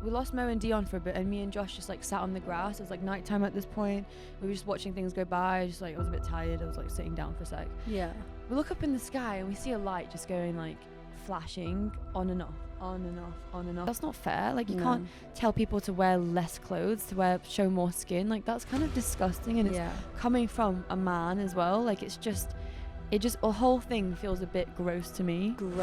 we lost Mo and Dion for a bit, and me and Josh just like sat on the grass. It was like nighttime at this point. We were just watching things go by. Just like I was a bit tired. I was like sitting down for a sec. Yeah. We look up in the sky and we see a light just going like flashing on and off, on and off, on and off. That's not fair. Like you can't tell people to wear less clothes, to show more skin. Like that's kind of disgusting, and it's coming from a man as well. Like it just the whole thing feels a bit gross to me. Gross.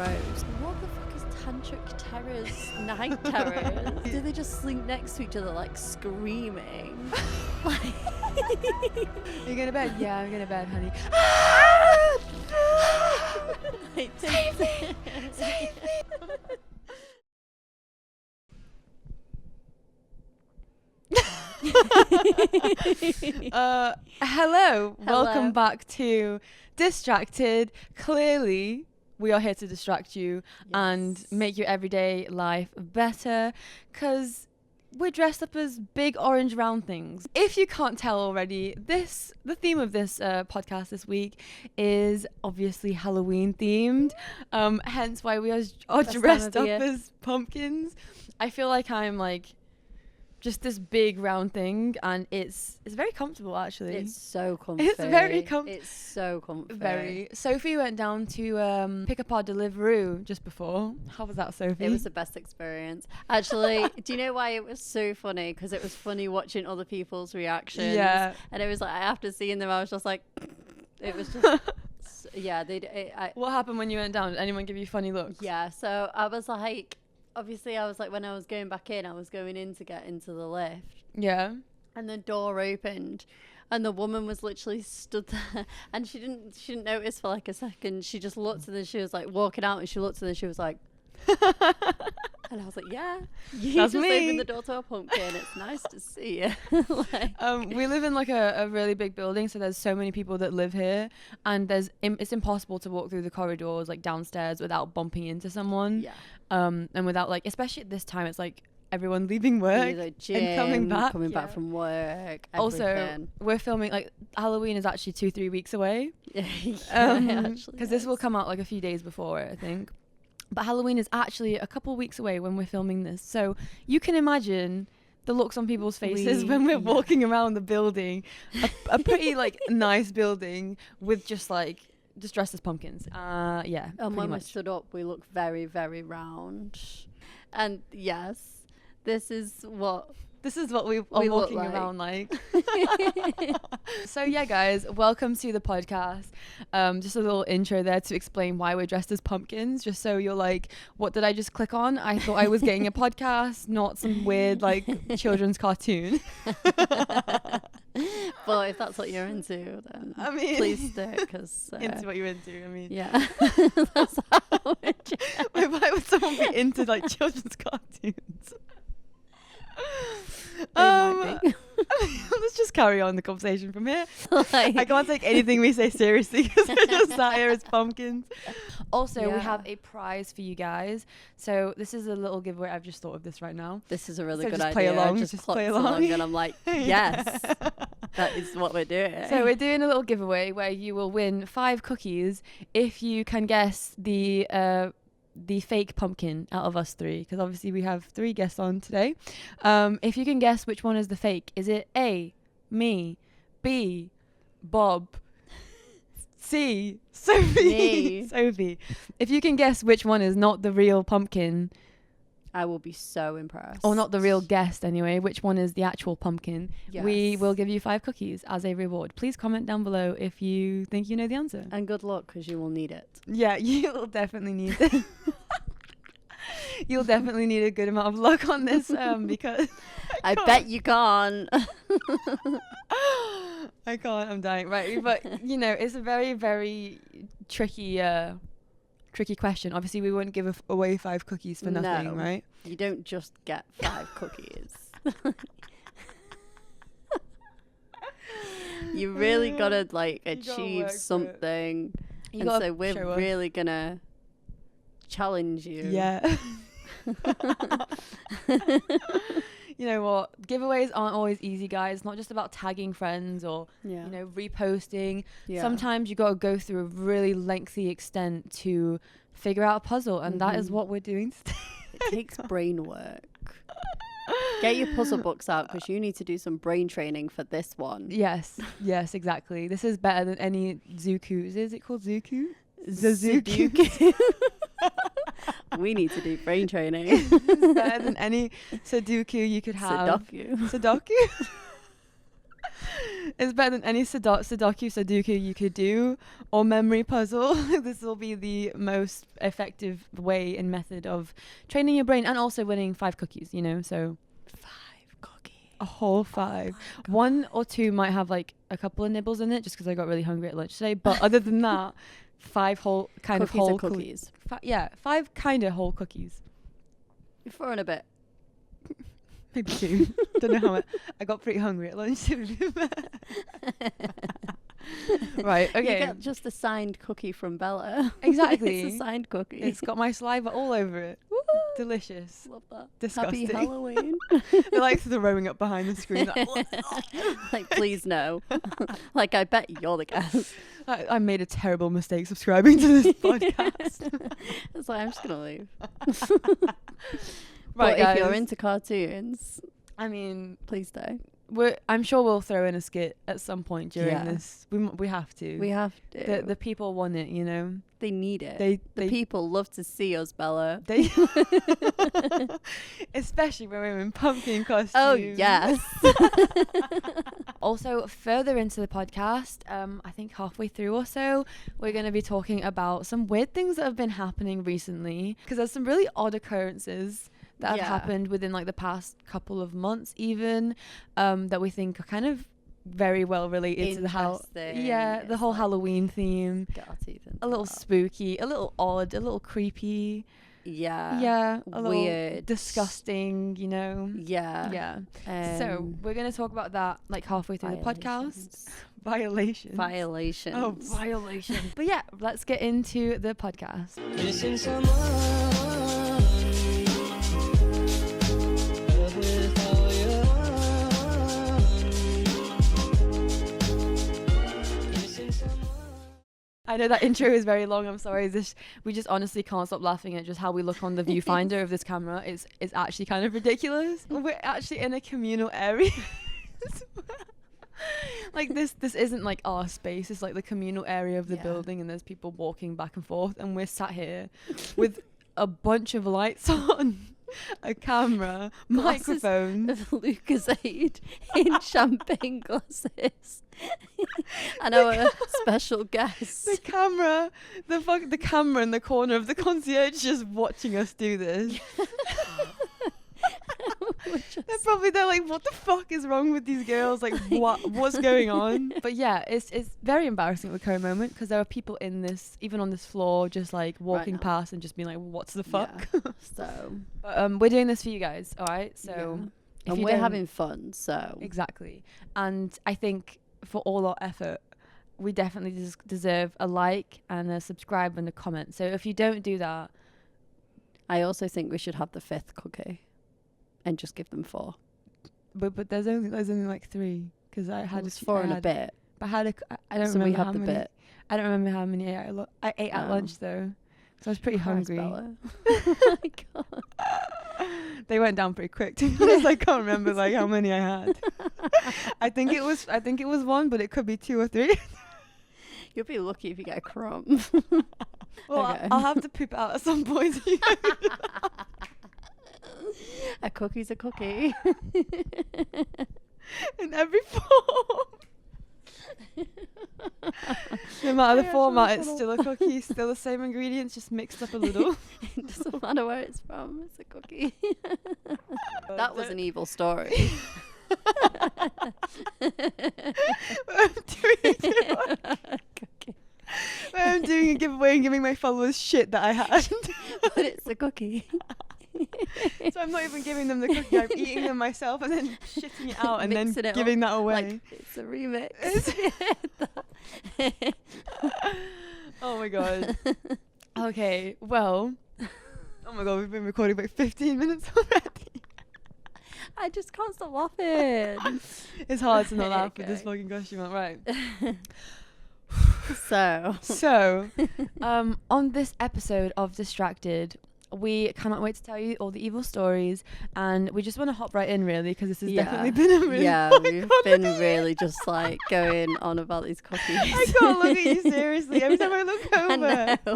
What the fuck is tantric terrors, night terrors? Do they just sleep next to each other like screaming? Like Are you going to bed? Yeah, I'm going to bed, honey. Like, Save me! Save me! Hello, welcome back to Distracted. Clearly, we are here to distract you and make your everyday life better, because we're dressed up as big orange round things. If you can't tell already, the theme of this podcast this week is obviously Halloween themed, hence why we are dressed up as pumpkins. I feel like I'm like just this big round thing, and it's very comfortable actually. It's so comfy. It's very comfy. It's so comfy. Very. Sophie went down to pick up our Deliveroo just before. How was that, Sophie? It was the best experience. Actually, do you know why it was so funny? Because it was funny watching other people's reactions. Yeah. And it was like, after seeing them, I was just like, it was just, yeah. What happened when you went down? Did anyone give you funny looks? Yeah. So I was like, obviously I was like, when I was going back in, I was going in to get into the lift. Yeah. And the door opened and the woman was literally stood there, and she didn't notice for like a second. She just looked, and then she was like walking out, and she looked, and then she was like and I was like, yeah, you That's just me. opened the door to a pumpkin. It's nice to see you. Like, we live in like a really big building, so there's so many people that live here, and it's impossible to walk through the corridors like downstairs without bumping into someone. yeah. And without like, especially at this time, it's like everyone leaving work The gym, and coming back from work. Also, everything. we're filming, like, Halloween is actually 2-3 weeks away. Because this will come out like a few days before, I think. But Halloween is actually a couple weeks away when we're filming this. So you can imagine the looks on people's faces when we're walking around the building. A pretty, like, nice building with just dressed as pumpkins. Yeah, And when we much. stood up, we looked very, very round. And yes, this is what we are walking around like. So yeah, guys, welcome to the podcast. Just a little intro there to explain why we're dressed as pumpkins, just so you're like, what did I just click on? I thought I was getting a podcast, not some weird like children's cartoon. But if that's what you're into, then I mean, please stick, because into what you're into. I mean, yeah. That's how it wait, why would someone be into like children's cartoons? Let's just carry on the conversation from here. Like, I can't take anything we say seriously because we're just sat here as pumpkins. Also, we have a prize for you guys. So this is a little giveaway. I've just thought of this right now. this is a really So good just idea. play along, I just play along. and I'm like, yes, that is what we're doing. So we're doing a little giveaway where you will win 5 cookies if you can guess the fake pumpkin out of us 3, because obviously we have 3 guests on today. If you can guess which one is the fake, is it A, me, B, Bob, C, Sophie? Me. Sophie. If you can guess which one is not the real pumpkin, I will be so impressed. or not the real guest anyway, which one is the actual pumpkin, we Yes. will give you 5 cookies as a reward. Please comment down below if you think you know the answer. And good luck, because you will need it. Yeah, you'll definitely need it. You'll definitely need a good amount of luck on this, because I bet you can't. I can't. I'm dying. Right, but you know, it's a very, very tricky question. Obviously, we wouldn't give away 5 cookies for nothing, No. right? You don't just get 5 cookies. You really gotta like You gotta achieve work for it. something. You And gotta so we're show us. really gonna challenge you. Yeah. You know what? Giveaways aren't always easy, guys. It's not just about tagging friends or Yeah. you know, reposting. Yeah. Sometimes you got to go through a really lengthy extent to figure out a puzzle, and that is Mhm. what we're doing today. It takes brain work. Get your puzzle books out because you need to do some brain training for this one. Yes, exactly. This is better than any Zuku. Is it called Zuku? Sudoku. We need to do brain training. It's better than any Sudoku you could have. Sudoku? It's better than any Sudoku you could do, or memory puzzle. This will be the most effective way and method of training your brain and also winning 5 cookies, you know, so 5 cookies. A whole 5. 1 or 2 might have like a couple of nibbles in it just because I got really hungry at lunch today, but other than that, 5 whole kind cookies of whole cookies. 5 kind of whole cookies. 4 and a bit. Maybe 2. Don't know how I got pretty hungry at lunch. Right, okay. You get just a signed cookie from Bella. Exactly. It's a signed cookie. It's got my saliva all over it. Woo! Delicious. Love that. Disgusting. Happy Halloween. They're like throwing up behind the screen. Like, please no. Like, I bet you're the guest. I made a terrible mistake subscribing to this podcast. It's like, I'm just going to leave. Right, but guys. if you're into cartoons, I mean, please stay. I'm sure we'll throw in a skit at some point during this. We have to. We have to. The people want it, you know. They need it. The people love to see us, Bella. Especially when we're in pumpkin costumes. Oh, yes. Also, further into the podcast, I think halfway through or so, we're going to be talking about some weird things that have been happening recently. Because there's some really odd occurrences that have happened within like the past couple of months even, that we think are kind of very well related to the whole Halloween theme. Get our teeth into a little that. Spooky, a little odd, a little creepy. Yeah. A Weird. little disgusting, you know. Yeah. So we're gonna talk about that like halfway through the podcast. Violations. Oh, violations. But yeah, let's get into the podcast. Missing someone. I know that intro is very long. I'm sorry. We just honestly can't stop laughing at just how we look on the viewfinder of this camera. It's actually kind of ridiculous. We're actually in a communal area. Like this isn't like our space. It's like the communal area of the building, and there's people walking back and forth, and we're sat here with a bunch of lights on, a camera, microphones, of Lucasade in champagne glasses, and our special guest. the camera in the corner of the concierge just watching us do this. They're like, what the fuck is wrong with these girls? Like, what's going on? But yeah, it's very embarrassing at the current moment because there are people in this, even on this floor, just like walking past and just being like, what's the fuck? Yeah. So, but, we're doing this for you guys, all right? So, and we're having fun. So exactly, and I think for all our effort, we definitely deserve a like and a subscribe and a comment. So if you don't do that, I also think we should have the 5th cookie. And just give them 4. But there's only like 3 because I had 4 and a bit. But I don't So remember we have how the many. bit. I don't remember how many I ate at lunch though, so I was pretty hungry. Bella. Oh my God. They went down pretty quick. To be honest, I can't remember like how many I had. I think it was 1, but it could be 2 or 3. You'll be lucky if you get a crumb. Well, Okay. I'll have to poop out at some point. A cookie's a cookie. In every form. No matter the format, it's still a cookie, still the same ingredients, just mixed up a little. It doesn't matter where it's from, it's a cookie. That was an evil story. I'm doing a giveaway and giving my followers shit that I had. But it's a cookie. So I'm not even giving them the cookie, I'm eating them myself and then shitting it out and then giving that away. Like, it's a remix. Oh my God. Okay, well, oh my God, we've been recording for 15 minutes already. I just can't stop laughing. It's hard to not laugh with this fucking costume on, right? So, on this episode of Distracted, we cannot wait to tell you all the evil stories, and we just want to hop right in, really, because this has definitely been a really we've been really just like going on about these cookies. I can't look at you seriously every time I look over. I know.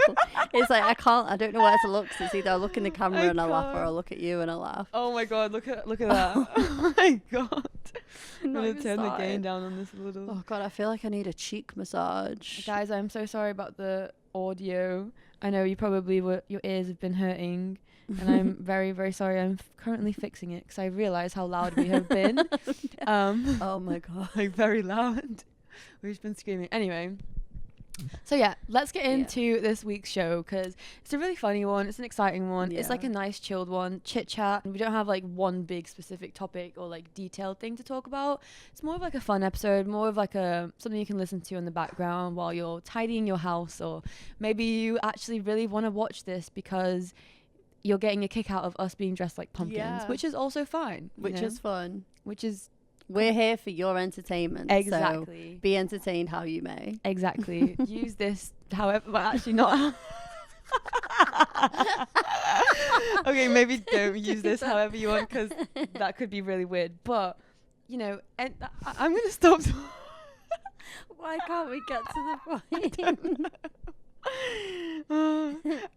It's like I don't know where to look. So it's either I look in the camera and I laugh, or I look at you and I laugh. Oh my god, look at that. Oh my god. I'm gonna turn the gain down on this a little. Oh god, I feel like I need a cheek massage. Guys, I'm so sorry about the audio. I know you probably your ears have been hurting, and I'm very, very sorry. I'm currently fixing it because I realize how loud we have been. Oh my god, like very loud. We've just been screaming. Anyway, so yeah, let's get into this week's show, because it's a really funny one. It's an exciting one. It's like a nice chilled one, chit chat. We don't have like one big specific topic or like detailed thing to talk about. It's more of like a fun episode, more of like something you can listen to in the background while you're tidying your house, or maybe you actually really want to watch this because you're getting a kick out of us being dressed like pumpkins, which is also fine. Which is fun. We're here for your entertainment. Exactly. So be entertained how you may. Exactly. Use this however, well, actually not. Okay, maybe don't use this however you want, because that could be really weird. But, you know, and I'm going to stop. Why can't we get to the point?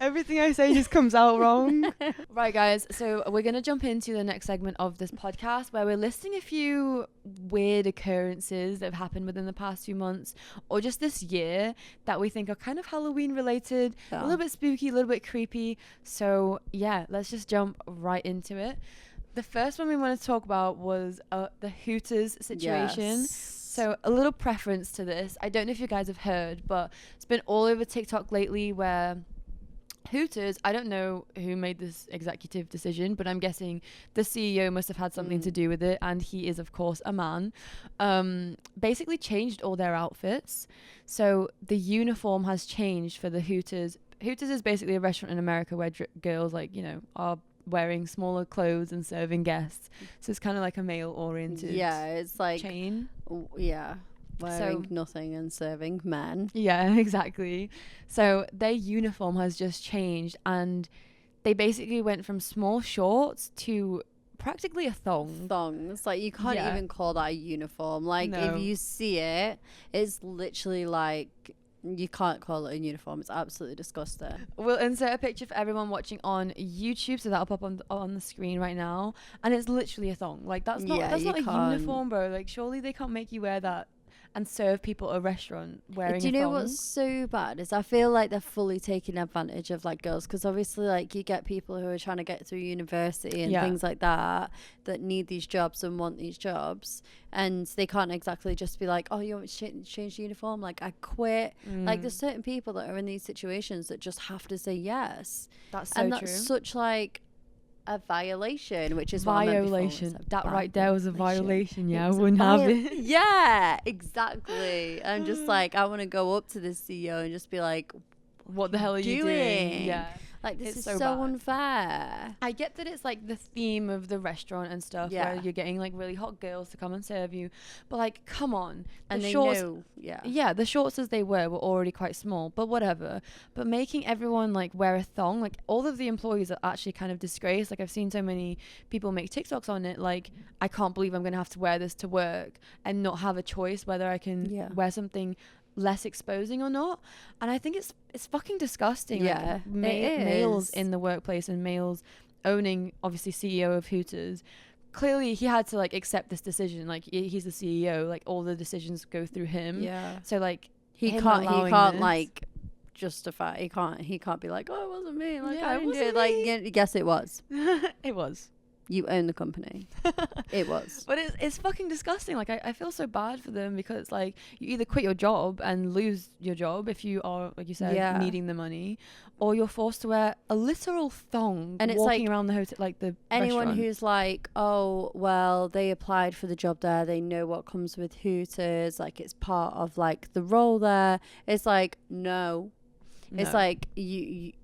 Everything I say just comes out wrong. Right, guys, so we're going to jump into the next segment of this podcast, where we're listing a few weird occurrences that have happened within the past few months or just this year that we think are kind of Halloween related, a little bit spooky, a little bit creepy. So yeah, let's just jump right into it. The first one we want to talk about was the Hooters situation. So a little preference to this. I don't know if you guys have heard, but it's been all over TikTok lately where Hooters, I don't know who made this executive decision, but I'm guessing the CEO must have had something to do with it, and he is, of course, a man, basically changed all their outfits. So the uniform has changed for the Hooters. Hooters is basically a restaurant in America where girls, like, you know, are wearing smaller clothes and serving guests. So it's kind of like a male-oriented it's like chain. Wearing nothing and serving men. Yeah, exactly. So their uniform has just changed, and they basically went from small shorts to practically a thong. Thongs. Like, you can't even call that a uniform. Like, if you see it, it's literally like, you can't call it a uniform. It's absolutely disgusting. We'll insert a picture for everyone watching on YouTube, so that'll pop on the screen right now. And it's literally a thong. Like, that's not a uniform, bro. Like, surely they can't make you wear that and serve people at a restaurant wearing a thong. Do you know what's so bad is I feel like they're fully taking advantage of like girls, because obviously like you get people who are trying to get through university and things like that need these jobs and want these jobs, and they can't exactly just be like, oh, you want me to change the uniform, like I quit. Like, there's certain people that are in these situations that just have to say yes. That's so true. That's such like a violation, which is violation. That right there was a violation. Yeah, I wouldn't have it. Yeah, exactly. I'm just like, I want to go up to the CEO and just be like, what the hell are you doing? Yeah. Like, this is so unfair. I get that it's like the theme of the restaurant and stuff, where you're getting like really hot girls to come and serve you, but like, come on. And the they shorts, knew, the shorts as they were already quite small, but whatever. But making everyone like wear a thong, like all of the employees are actually kind of disgraced. Like, I've seen so many people make TikToks on it, like, I can't believe I'm gonna have to wear this to work and not have a choice whether I can wear something less exposing or not. And I think it's fucking disgusting. Like, males in the workplace and males owning, obviously, CEO of Hooters, clearly he had to like accept this decision. Like, he's the CEO, like all the decisions go through him. So like he can't like justify, he can't be like, oh, it wasn't me, like I didn't do it. Like, yes, it was. It was. You own the company. It was. But it's fucking disgusting. Like, I feel so bad for them, because it's like, you either quit your job and lose your job if you are, like you said, needing the money, or you're forced to wear a literal thong and it's walking like, around the hotel, like the anyone restaurant. Who's like, oh, well, they applied for the job there, they know what comes with Hooters, like it's part of like the role there. It's like, no. It's like, you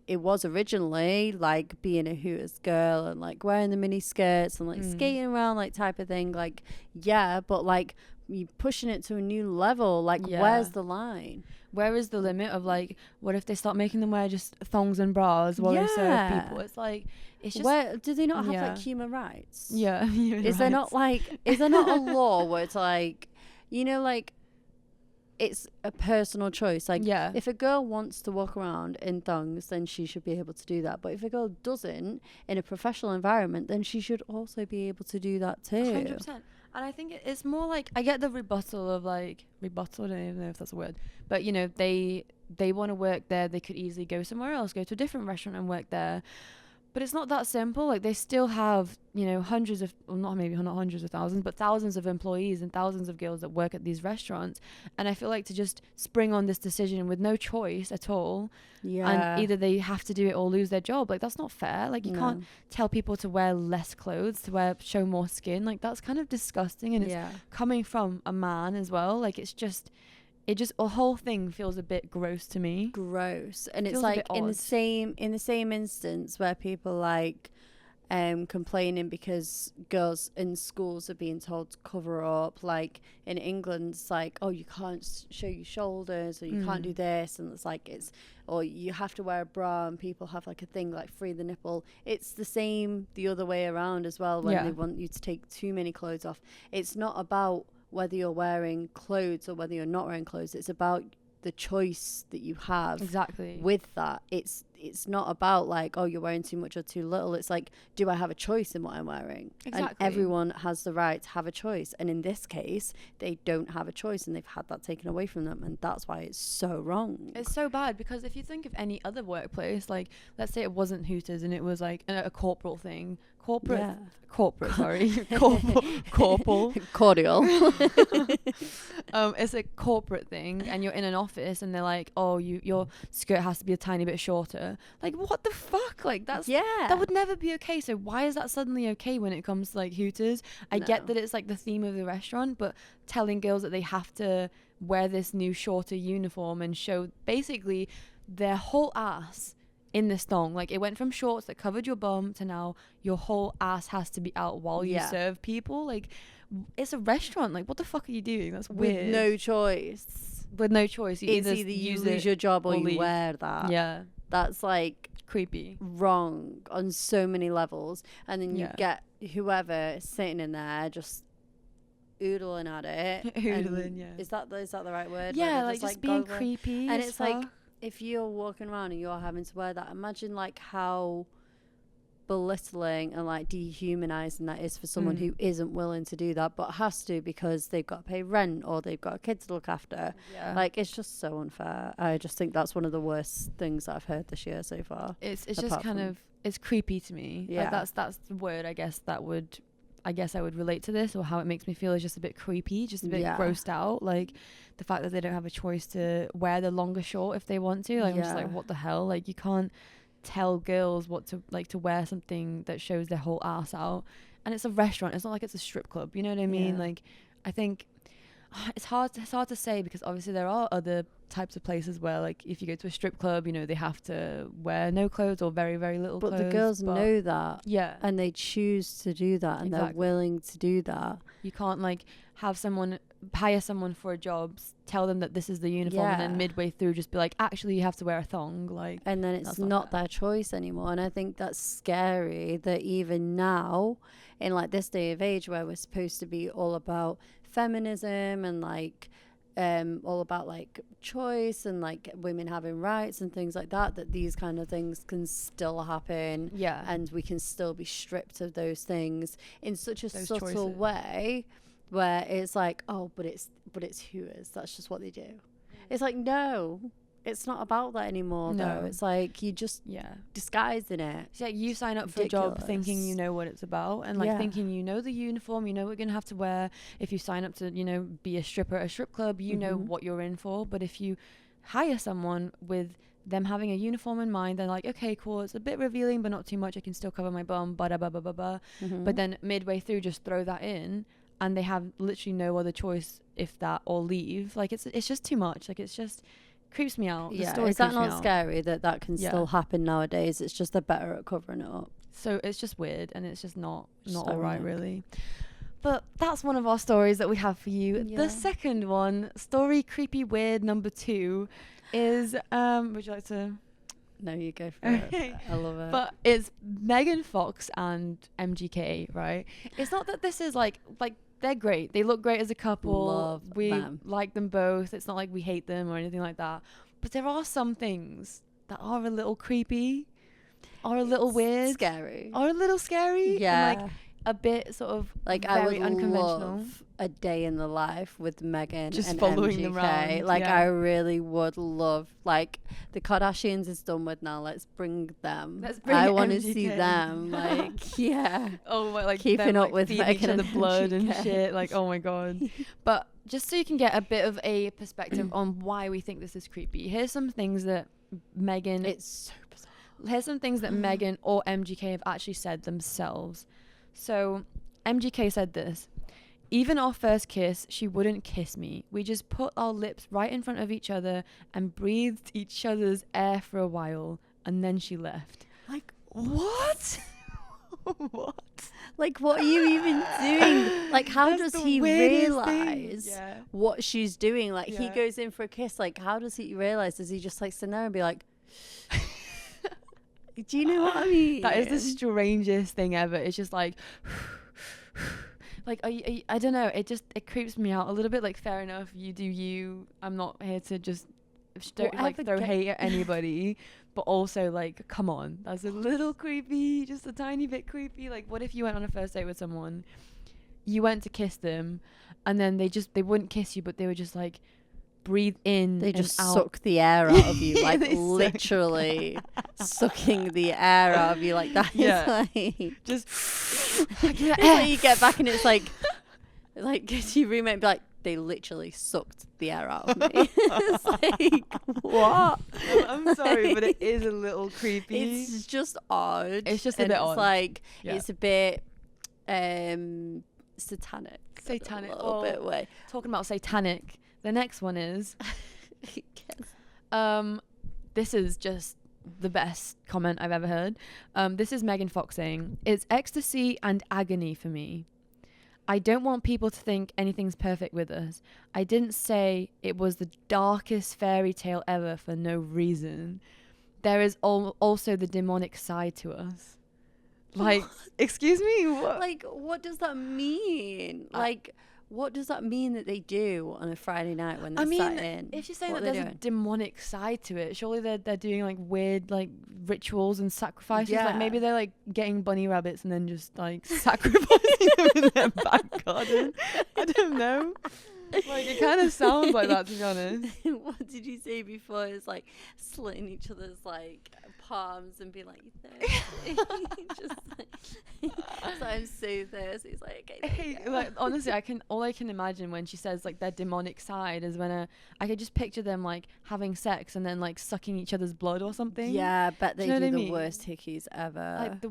it was originally like being a Hooters girl and like wearing the mini skirts and like skating around, like type of thing. Like, yeah, but like you pushing it to a new level. Like, where's the line? Where is the limit of like, what if they start making them wear just thongs and bras while they serve people? It's like, it's just, where do they not have like human rights? Yeah. Is there not a law where it's like, you know, like, it's a personal choice. Like, if a girl wants to walk around in thongs, then she should be able to do that. But if a girl doesn't in a professional environment, then she should also be able to do that too. 100%. And I think it's more like, I get the rebuttal of like, I don't even know if that's a word, but you know, they want to work there. They could easily go somewhere else, go to a different restaurant and work there. But it's not that simple. Like, they still have, you know, hundreds of, well, not hundreds of thousands, but thousands of employees and thousands of girls that work at these restaurants. And I feel like to just spring on this decision with no choice at all, and either they have to do it or lose their job, like, that's not fair. Like, you can't tell people to wear less clothes, to show more skin. Like, that's kind of disgusting. And it's coming from a man as well. Like, it just the whole thing feels a bit gross to me. And it's like in the same instance where people like complaining because girls in schools are being told to cover up. Like in England, it's like, oh, you can't show your shoulders, or you can't do this, and it's like or you have to wear a bra, and people have like a thing like free the nipple. It's the same the other way around as well, when they want you to take too many clothes off. It's not about whether you're wearing clothes or whether you're not wearing clothes. It's about the choice that you have with that. It's not about like, oh, you're wearing too much or too little. It's like, do I have a choice in what I'm wearing? And everyone has the right to have a choice. And in this case, they don't have a choice, and they've had that taken away from them. And that's why it's so wrong. It's so bad, because if you think of any other workplace, like let's say it wasn't Hooters and it was like a corporal thing. Corporate, sorry. Corporal. Cordial. It's a corporate thing, and you're in an office and they're like, oh, your skirt has to be a tiny bit shorter. Like, what the fuck? Like, that would never be okay. So why is that suddenly okay when it comes to like Hooters? I get that it's like the theme of the restaurant, but telling girls that they have to wear this new shorter uniform and show basically their whole ass in this thong. Like, it went from shorts that covered your bum to now your whole ass has to be out while you serve people. Like, it's a restaurant. Like, what the fuck are you doing? That's weird. With no choice. You either you lose your job or you wear that. Yeah. That's like creepy. Wrong on so many levels. And then you get whoever sitting in there just oodling at it. Is that the right word? Yeah, like just being creepy. And it's like, if you're walking around and you're having to wear that, imagine like how belittling and like dehumanizing that is for someone who isn't willing to do that but has to because they've got to pay rent or they've got a kid to look after. Like, it's just so unfair. I just think that's one of the worst things that I've heard this year so far. It's just kind of, it's creepy to me. Like, that's the word I guess I would relate to this, or how it makes me feel is just a bit creepy, just a bit grossed out. Like, the fact that they don't have a choice to wear the longer short if they want to. Like, I'm just like, what the hell? Like, you can't tell girls what to wear something that shows their whole ass out. And it's a restaurant. It's not like it's a strip club. You know what I mean? Like, I think it's hard to say, because obviously there are other types of places where, like, if you go to a strip club, you know, they have to wear no clothes or very, very little clothes. But the girls know that. Yeah. And they choose to do that, and they're willing to do that. You can't, like, hire someone for a job, tell them that this is the uniform, and then midway through just be like, actually, you have to wear a thong. Like, and then it's not their choice anymore. And I think that's scary, that even now, in like this day of age where we're supposed to be all about feminism and like all about like choice and like women having rights and things like that, that these kind of things can still happen, and we can still be stripped of those things in such a subtle way, where it's like, oh, but it's Hooters, that's just what they do. It's like, no, it's not about that anymore. Though it's like, you just disguising it. It's like, you sign up for a job thinking you know what it's about, and like thinking you know the uniform, you know what you're gonna have to wear. If you sign up to, you know, be a stripper at a strip club, you know what you're in for. But if you hire someone with them having a uniform in mind, they're like, okay, cool, it's a bit revealing but not too much, I can still cover my bum, but then midway through just throw that in, and they have literally no other choice if that or leave. Like, it's just too much. Like, it's just creeps me out. The Yeah, story is that creeps me not out. scary that can Yeah. still happen nowadays? It's just they're better at covering it up. So it's just weird, and it's just not Just all right, ironic. really. But that's one of our stories that we have for you. Yeah. The second one, story creepy weird number 2, is would you like to? No, you go for it. I love it. But it's Megan Fox and MGK, right? It's not that this is like they're great. They look great as a couple. Love we them. like them both. It's not like we hate them or anything like that. But there are some things that are a little creepy, are a little weird, Scary. are a little scary. Yeah. And like a bit sort of Like I very would unconventional. love a day in the life with Megan Just and following MGK. them around, Like yeah. I really would love. Like the Kardashians is done with now. Let's bring them. Let's bring I want to see MGK. them. Like yeah. Oh my, like Keeping them, up like, with feeding each Megan other and blood and MGK. shit. Like, oh my god. But just so you can get a bit of a perspective on why we think this is creepy, here's some things that Megan. It's so bizarre. Here's some things that Megan or MGK have actually said themselves. So MGK said this. Even our first kiss, she wouldn't kiss me. We just put our lips right in front of each other and breathed each other's air for a while, and then she left. Like What? What? Like what are you even doing? Like how That's does the he weirdest thing. realize Yeah. what she's doing? Like he Yeah. goes in for a kiss. Like how does he realize? Does he just like sit there and be like, do you know what I mean? That is the strangest thing ever. It's just like, like I don't know. It creeps me out a little bit. Like, fair enough, you do you. I'm not here to just don't like Whatever throw hate at anybody. But also, like, come on, that's a little creepy, just a tiny bit creepy. Like, what if you went on a first date with someone, you went to kiss them, and then they wouldn't kiss you, but they were just like breathe in. They and just out. suck the air out of you, Yeah, like they suck. literally sucking the air out of you. Like that is Yeah. like Just it's like you get back and it's like your roommate and be like, they literally sucked the air out of me. It's like what? I'm sorry, but it is a little creepy. It's just odd. It's just a and bit it's odd. like Yeah. it's a bit satanic. Satanic. A little bit way. Talking about satanic, the next one is Yes. this is just the best comment I've ever heard. This is Megan Fox saying, "It's ecstasy and agony for me. I don't want people to think anything's perfect with us. I didn't say it was the darkest fairy tale ever for no reason. There is also the demonic side to us." Like, excuse me? What? Like, what does that mean? Like, what does that mean that they do on a Friday night when they're sat in? if you're saying What that are there's they a doing? demonic side to it, surely they're doing like weird like rituals and sacrifices. Like Yeah. maybe they're like getting bunny rabbits and then just like sacrificing them in their back garden. I don't know. Like it kind of sounds like that, to be honest. What did you say before? It's like slitting each other's like palms and being like, "You thirsty?" Just like, so I'm so thirsty. It's like, okay, there you Hey, go. like honestly, all I can imagine when she says like their demonic side is when I could just picture them like having sex and then like sucking each other's blood or something. Yeah, I bet Do they you know do what I the mean? worst hickeys ever. Like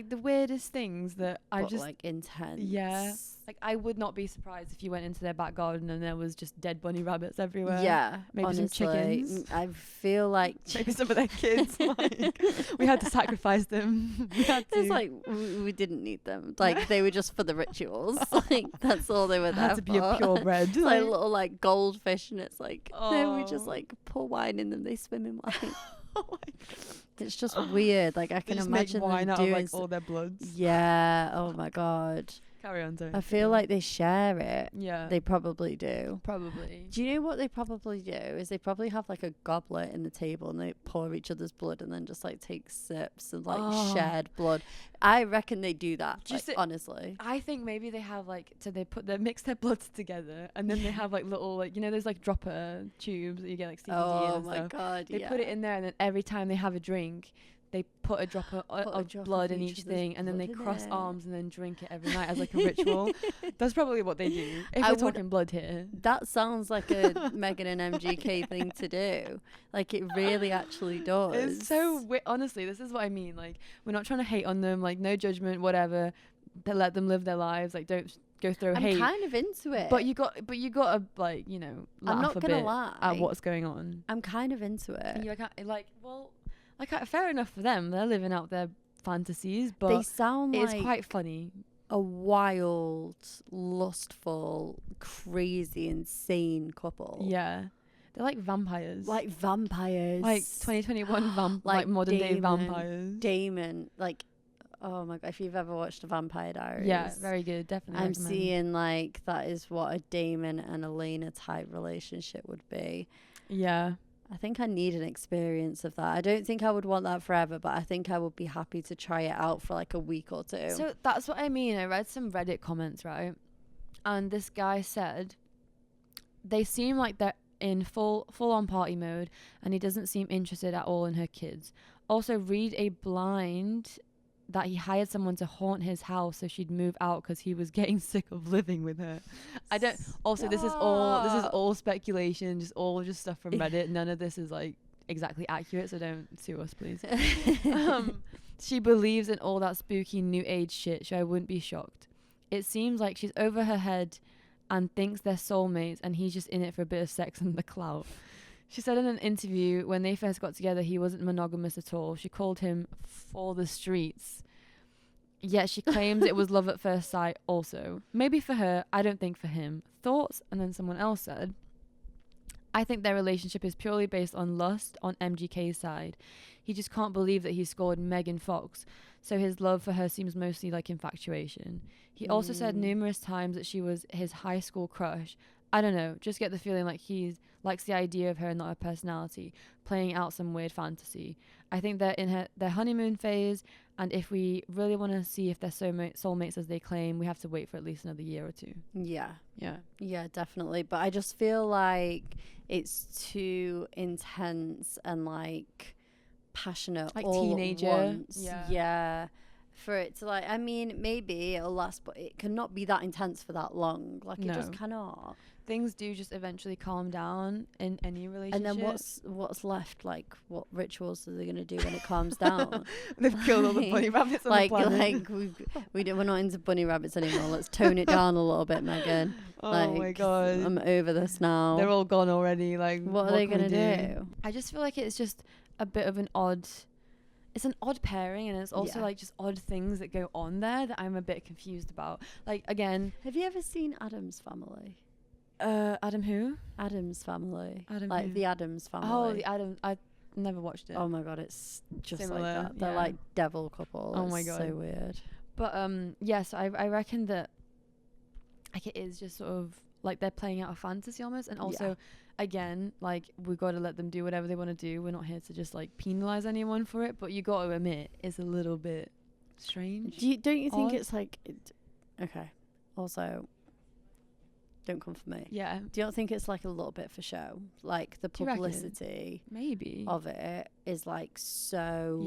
the weirdest things that I but just like intense. yeah. Like I would not be surprised if you went into their back garden and there was just dead bunny rabbits everywhere. Yeah, Maybe honestly, some chickens. I feel like Maybe some of their kids. Like, we had to sacrifice them. We had to. it's like we didn't need them. Like they were just for the rituals. Like that's all they were It there had to be a for. purebred. It's like little like goldfish, and it's like no, we just Oh. like pour wine in them. They swim in wine. Oh my God. It's just weird. Like I They can just imagine make wine them out of doing. like all their bloods. Yeah. Oh my god. Carry on, don't. I feel like they share it. yeah, They probably do. probably. Do you know what they probably do? Is they probably have like a goblet in the table and they pour each other's blood and then just like take sips of like Oh. shared blood. I reckon they do that. Just Like, it- honestly. I think maybe they have like they mix their bloods together and then they have like little like those like dropper tubes that you get like CBD Oh and my stuff. god. They yeah. put it in there and then every time they have a drink, they put a drop Put a of drop blood of in each each other's thing and then they blood in cross it. arms and then drink it every night as like a ritual. That's probably what they do. If I we're would- talking blood here. That sounds like a Megan and MGK thing to do. Like it really actually does. It's so honestly, this is what I mean. Like we're not trying to hate on them. Like no judgment, whatever. Let them live their lives. Like don't go through I'm hate. kind of into it. But you got to like, you know, laugh I'm not a gonna bit lie. at what's going on. I'm kind of into it. And you're fair enough for them. They're living out their fantasies, but They sound it's like quite funny. a wild, lustful, crazy, insane couple. Yeah. They're like vampires. Like vampires. Like 2021 like modern day vampires. Damon, like, oh my god, if you've ever watched The Vampire Diaries. Yeah, very good, definitely. I'm seeing like that is what a Damon and Elena type relationship would be. Yeah. I think I need an experience of that. I don't think I would want that forever, but I think I would be happy to try it out for like a week or two. So that's what I mean. I read some Reddit comments, right? And this guy said they seem like they're in full on party mode, and he doesn't seem interested at all in her kids. Also, read a blind that he hired someone to haunt his house so she'd move out because he was getting sick of living with her. I don't. Also, this is all speculation, just stuff from Reddit. None of this is like exactly accurate, so don't sue us, please. She believes in all that spooky new age shit, so I wouldn't be shocked. It seems like she's over her head and thinks they're soulmates, and he's just in it for a bit of sex and the clout. She said in an interview when they first got together, he wasn't monogamous at all. She called him for the streets. Yet she claims it was love at first sight also. Maybe for her, I don't think for him. Thoughts? And then someone else said, I think their relationship is purely based on lust on MGK's side. He just can't believe that he scored Megan Fox, so his love for her seems mostly like infatuation. He also said numerous times that she was his high school crush. I don't know, just get the feeling like he likes the idea of her, not her personality, playing out some weird fantasy. I think they're in their honeymoon phase, and if we really want to see if they're soulmates as they claim, we have to wait for at least another year or two. Yeah. Yeah. Yeah, definitely. But I just feel like it's too intense and like passionate, like all teenager. at once. Yeah. For it to like, I mean, maybe it'll last, but it cannot be that intense for that long. Like, it just cannot. Things do just eventually calm down in any relationship. And then what's left? Like, what rituals are they gonna do when it calms down? They've killed all the bunny rabbits on the planet. We're not into bunny rabbits anymore. Let's tone it down a little bit, Megan. Oh my god, I'm over this now. They're all gone already. Like, what are they gonna do? I just feel like it's just a bit of an odd. It's an odd pairing, and it's also like just odd things that go on there that I'm a bit confused about. Like, again, have you ever seen Addams Family? Adam who? Addams Family. Adam like who? the Addams Family. Oh, the Adam. I never watched it. Oh my god, it's just Similar, like that. They're like devil couple. Oh my god, so weird. But yes, I reckon that like it is just sort of like they're playing out a fantasy almost, and also again, like, we've got to let them do whatever they want to do. We're not here to just like penalize anyone for it, but you got to admit it's a little bit strange. Don't you think odd? it's like okay, also don't come for me. Yeah. Do you not think it's like a little bit for show? Like the publicity maybe of it is like so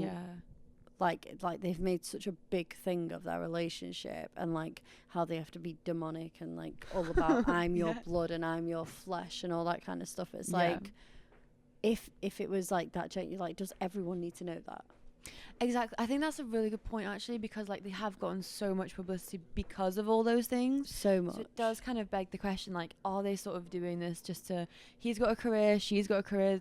like they've made such a big thing of their relationship, and like how they have to be demonic and like all about I'm your blood and I'm your flesh and all that kind of stuff. It's like if it was like that, like, does everyone need to know that? Exactly. I think that's a really good point, actually, because like they have gotten so much publicity because of all those things. So much. So it does kind of beg the question, like, are they sort of doing this just to, he's got a career, she's got a career,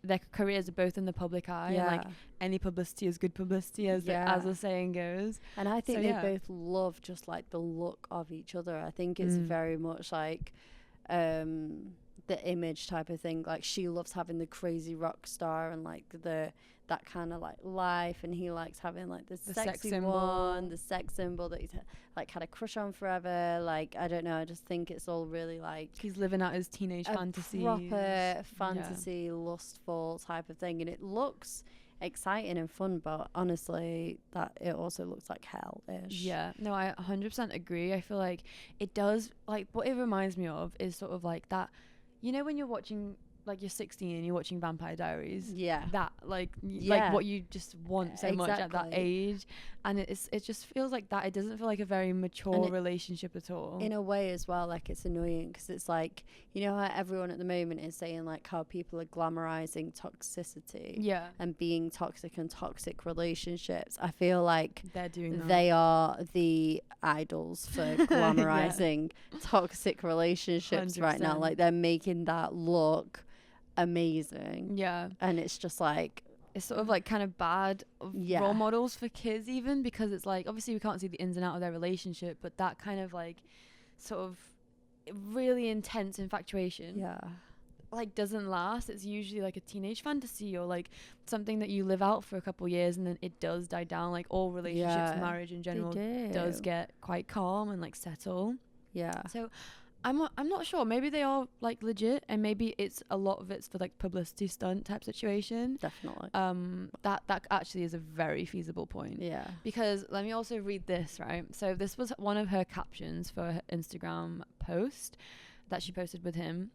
their careers are both in the public eye, and like any publicity is good publicity, as the saying goes. And I think they both love just like the look of each other. I think it's very much like the image type of thing. Like, she loves having the crazy rock star and like that kind of like life, and he likes having like the sexy one, the sex symbol that he's like had a crush on forever. Like, I don't know, I just think it's all really like he's living out his teenage fantasies, proper fantasy, lustful type of thing, and it looks exciting and fun, but honestly that it also looks like hell-ish. No, I 100% agree. I feel like it does, like, what it reminds me of is sort of like that, you know, when you're watching like you're 16 and you're watching Vampire Diaries. Yeah. That like Yeah. like what you just want so much at that Exactly. age, and it just feels like that. It doesn't feel like a very mature relationship at all. In a way as well, like it's annoying because it's like, you know how everyone at the moment is saying like how people are glamorizing toxicity Yeah, and being toxic and toxic relationships. I feel like they're doing that. they are the idols for glamorizing toxic relationships right now. 100%. Like they're making that look amazing, Yeah, and it's just like, it's sort of like kind of bad role models for kids, even because it's like obviously we can't see the ins and outs of their relationship, but that kind of like sort of really intense infatuation like doesn't last. It's usually like a teenage fantasy or like something that you live out for a couple years and then it does die down. Like all relationships, marriage in general does get quite calm and like settle. So I'm not sure. Maybe they are like legit, and maybe it's a lot of it's for like publicity stunt type situation. Definitely. That actually is a very feasible point. Yeah. Because let me also read this, right? So this was one of her captions for her Instagram post that she posted with him.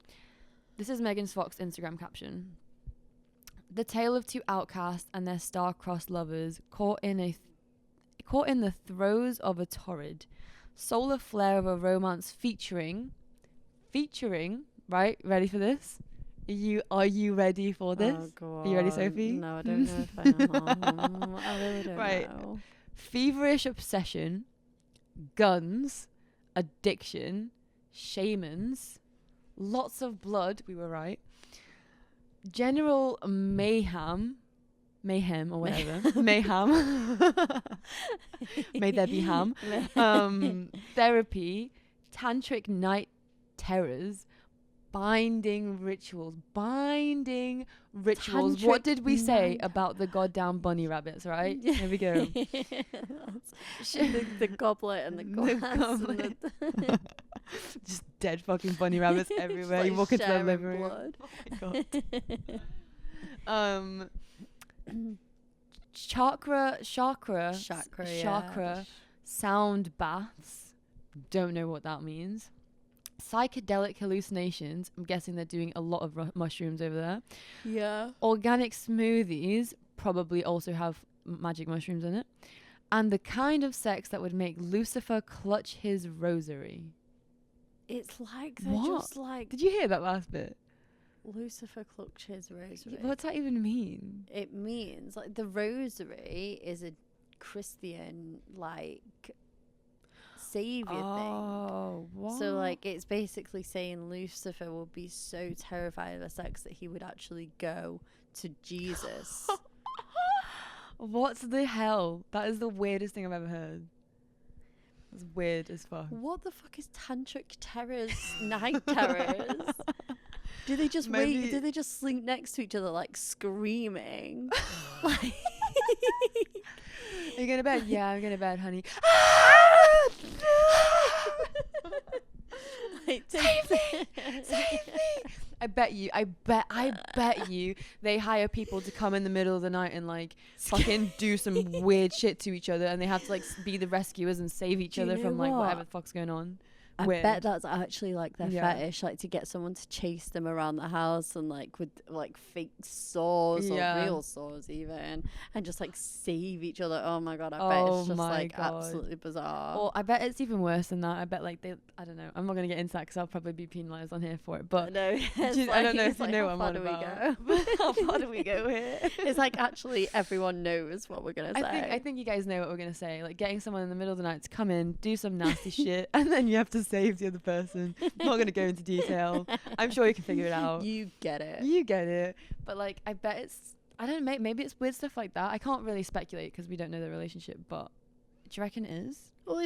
This is Megan Fox's Instagram caption. The tale of two outcasts and their star-crossed lovers caught in the throes of a torrid solar flare of a romance featuring, right? Ready for this? Are you ready for this? Oh, God. Are you ready, Sophie? No, I don't know if I am. I really don't know. Feverish obsession, guns, addiction, shamans, lots of blood, we were right, general mayhem or whatever, mayhem, may there be ham, therapy, tantric night terrors, binding rituals. Tantric what did we say about the goddamn bunny rabbits, right? Here we go. the goblet and the glass. And just dead fucking bunny rabbits everywhere. Like you walk into the living room. blood. Oh my god. Chakra, sound baths. Don't know what that means. Psychedelic hallucinations. I'm guessing they're doing a lot of mushrooms over there. Yeah. Organic smoothies probably also have magic mushrooms in it. And the kind of sex that would make Lucifer clutch his rosary. It's like they're just like... Did you hear that last bit? Lucifer clutch his rosary. What's that even mean? It means like the rosary is a Christian like savior thing. Oh, what? So like it's basically saying Lucifer will be so terrified of the sex that he would actually go to Jesus. What the hell? That is the weirdest thing I've ever heard. It's weird as fuck. What the fuck is tantric terrors, night terrors? Do they just wait? Do they just sleep next to each other like screaming? Like, are you going to bed? Yeah, I'm going to bed, honey. like, Save me! Save me! I bet you they hire people to come in the middle of the night and like fucking do some weird shit to each other, and they have to like be the rescuers and save each other from like whatever the fuck's going on. I Weird. bet that's actually like their fetish, like to get someone to chase them around the house and like with like fake saws or real saws even, and just like save each other. Oh my god, I bet it's just like absolutely bizarre. Or I bet it's even worse than that. I bet like I don't know. I'm not gonna get into that because I'll probably be penalised on here for it. But no, I don't know if you know what I'm on about. How far do we go here? It's like actually everyone knows what we're gonna say. I think you guys know what we're gonna say. Like getting someone in the middle of the night to come in, do some nasty shit, and then you have to save the other person. I'm not going to go into detail. I'm sure you can figure it out. You get it. But like, I bet it's, I don't know, maybe it's weird stuff like that. I can't really speculate because we don't know the relationship, but do you reckon it is? Well,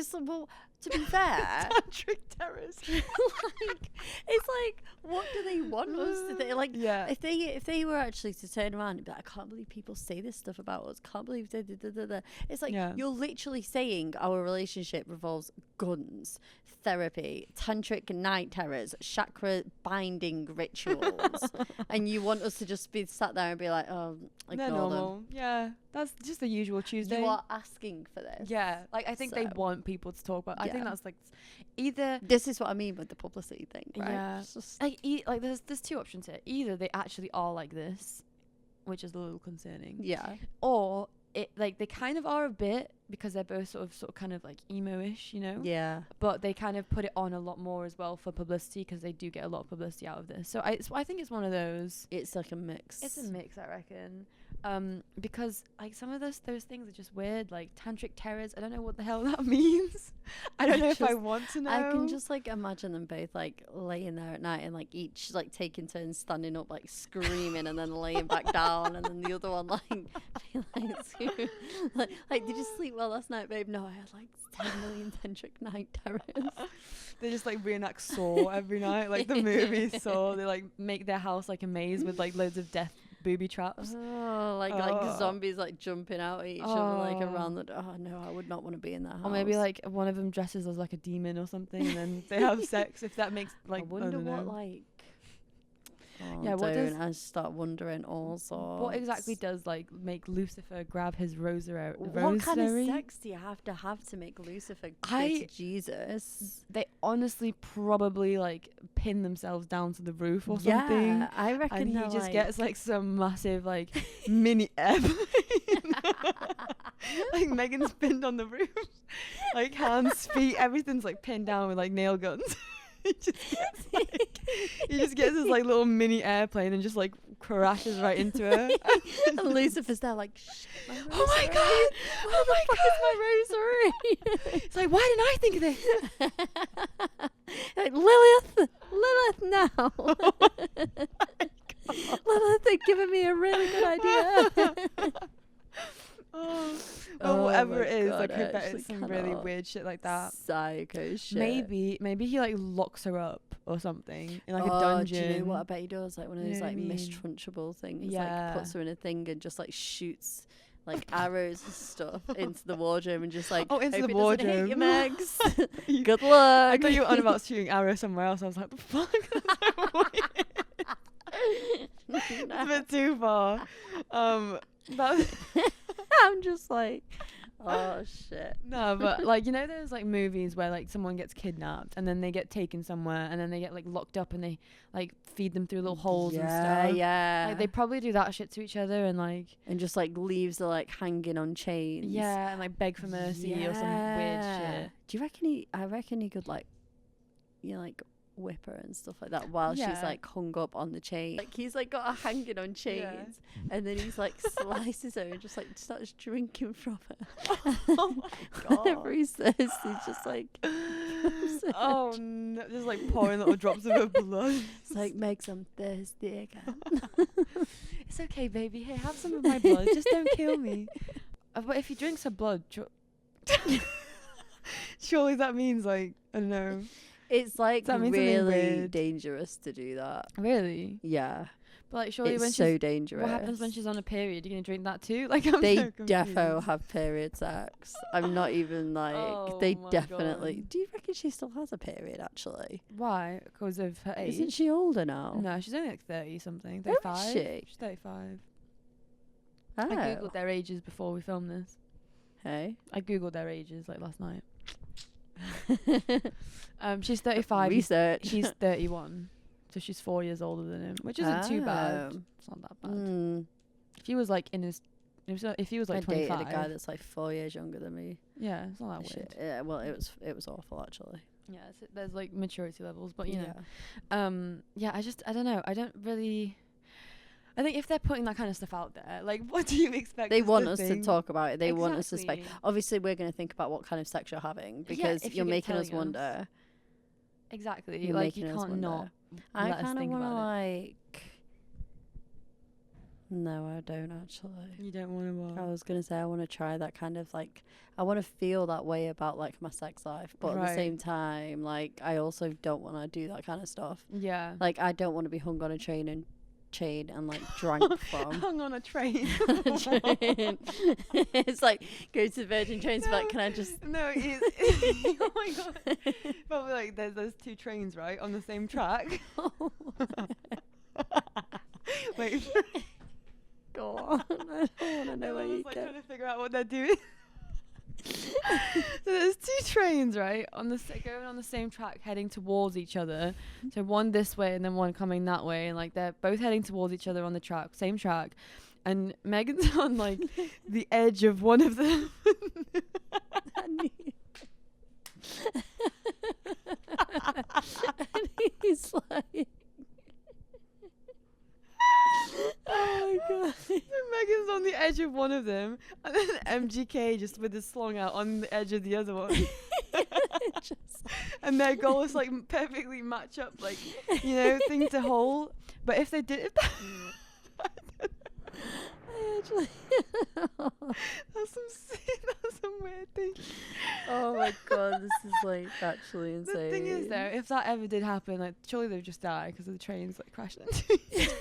to be fair, tantric terrors. Like, it's like, what do they want us to think? Like, if they were actually to turn around and be like, I can't believe people say this stuff about us. Can't believe It's like you're literally saying our relationship revolves guns, therapy, tantric night terrors, chakra binding rituals, and you want us to just be sat there and be like, oh, they're normal. Yeah, that's just the usual Tuesday. You are asking for this. Yeah, like I think they want people to talk about. I think that's like either. This is what I mean with the publicity thing, right? Yeah. It's just, Like there's two options here. Either they actually are like this, which is a little concerning. yeah. Or it like they kind of are a bit, because they're both sort of kind of like emo-ish, you know. Yeah. But they kind of put it on a lot more as well for publicity, because they do get a lot of publicity out of this. So I think it's one of those. It's like a mix. It's a mix, I reckon. Because like some of those things are just weird, like tantric terrors. I don't know what the hell that means. I don't know if I want to know. I can just like imagine them both like laying there at night and like each like taking turns standing up like screaming and then laying back down, and then the other one like being like did you sleep well last night, babe? No, I had like 10 million tantric night terrors. They just like reenact Saw every night, like the movie Saw. They like make their house like a maze with like loads of death booby traps. Like zombies like jumping out at each other like around the. Oh no, I would not want to be in that house. Or maybe like one of them dresses as like a demon or something, and then they have sex. If that makes like. I wonder don't what know. like. Oh, Yeah, what does- I start wondering all sorts. What exactly does like make Lucifer grab his rosary? What kind of sex do you have to make Lucifer go to Jesus? They honestly probably like pin themselves down to the roof or something. Yeah, I reckon And he they're, just like, gets like some massive like mini airplane. Like Megan's pinned on the roof. Like hands, feet, everything's like pinned down with like nail guns. He just gets his like little mini airplane and just like crashes right into her. And Lucifer's there like, shit, my rosary. Oh my god! Oh my god! Is my rosary? It's like, why didn't I think of this? Like, Lilith now. Lilith, they're giving me a really good idea. Well, whatever my it is, God, like I I bet actually it's some really cannot. weird shit like that. Psycho shit. Maybe he like locks her up or something in like a Do dungeon. you know what I bet he does? Like one of You those know like what I mean? mistrunchable things. Yeah. Like puts her in a thing and just like shoots like arrows and stuff into the wardrobe and just like into hope the it doesn't hit wardrobe. you, Megs. You- Good luck. I thought you were on about shooting arrows somewhere else. I was like, the fuck? It's a bit too far. But I'm just like, oh shit. no, but like you know those like movies where like someone gets kidnapped and then they get taken somewhere and then they get like locked up and they like feed them through little holes and stuff. Yeah. Like they probably do that shit to each other and like and just like leaves are like hanging on chains. yeah, and like beg for mercy or some weird shit. Do you reckon I reckon he could like, you know, like whip her and stuff like that while she's Yeah. like hung up on the chain. Like he's like got her hanging on chains, Yeah. and then he's like slices her and just like starts drinking from her. Oh my god. Whenever he's thirsty, he's just like, Oh no, just like pouring little drops of her blood. it's like, Megs, I'm thirsty again. It's okay, baby. Hey, have some of my blood. Just don't kill me. But if he drinks her blood, surely that means like I don't know. It's like That means something really weird. dangerous to do that. Really? Yeah, But like, surely it's when so she's dangerous. what happens when she's on a period? You're gonna drink that too? Like I'm They so confused. defo have period sex. I'm not even like Oh they my definitely. God. Do you reckon she still has a period? Actually, Why? Because of her age? isn't she older now? No, she's only like 30 something. Oh, is 35. she? She's 35. Oh. I googled their ages before we filmed this. Hey. I googled their ages like last night. She's 35. Research. She's 31, so she's 4 years older than him, which isn't too bad. Oh. It's not that bad. If he was like in his, if he was like I dated 25, a guy that's like 4 years younger than me. yeah, it's not that weird. Shit. Yeah, well, it was awful actually. Yeah, there's like maturity levels, but you know, yeah, I don't know. I don't really. I think if they're putting that kind of stuff out there, like, what do you expect? They us want to us to think? talk about it. They want us to spec. Exactly. Obviously, we're going to think about what kind of sex you're having because if you're you're making us telling us. wonder. Exactly. You're Like, making you us can't not wonder. I let us kind of think want to about it. like. No, I don't actually. You don't want to I was gonna say I want to try that kind of like I want to feel that way about like my sex life, but at the Right. same time, like I also don't want to do that kind of stuff. Yeah. Like I don't want to be hung on a chain and like drank from. Hung on a train. Train. It's like go to the Virgin Trains, but can I just? No, it's oh my god. But like, there's two trains right on the same track. Wait. Go on. I don't want to know I where was you like go. trying to figure out what they're doing. So there's two trains, right, going on the same track, heading towards each other. So one this way and then one coming that way, and like they're both heading towards each other on the track, same track. And Megan's on like the edge of one of them. And he's like, oh my god. So Megan's on the edge of one of them, and then MGK just with his slung out on the edge of the other one. And their goal is like perfectly match up, like, you know, thing to hold. But if they did, that's some weird thing. Oh my god, this is like actually insane. The thing is though, if that ever did happen, like surely they'd just die because the trains like crashing into each other.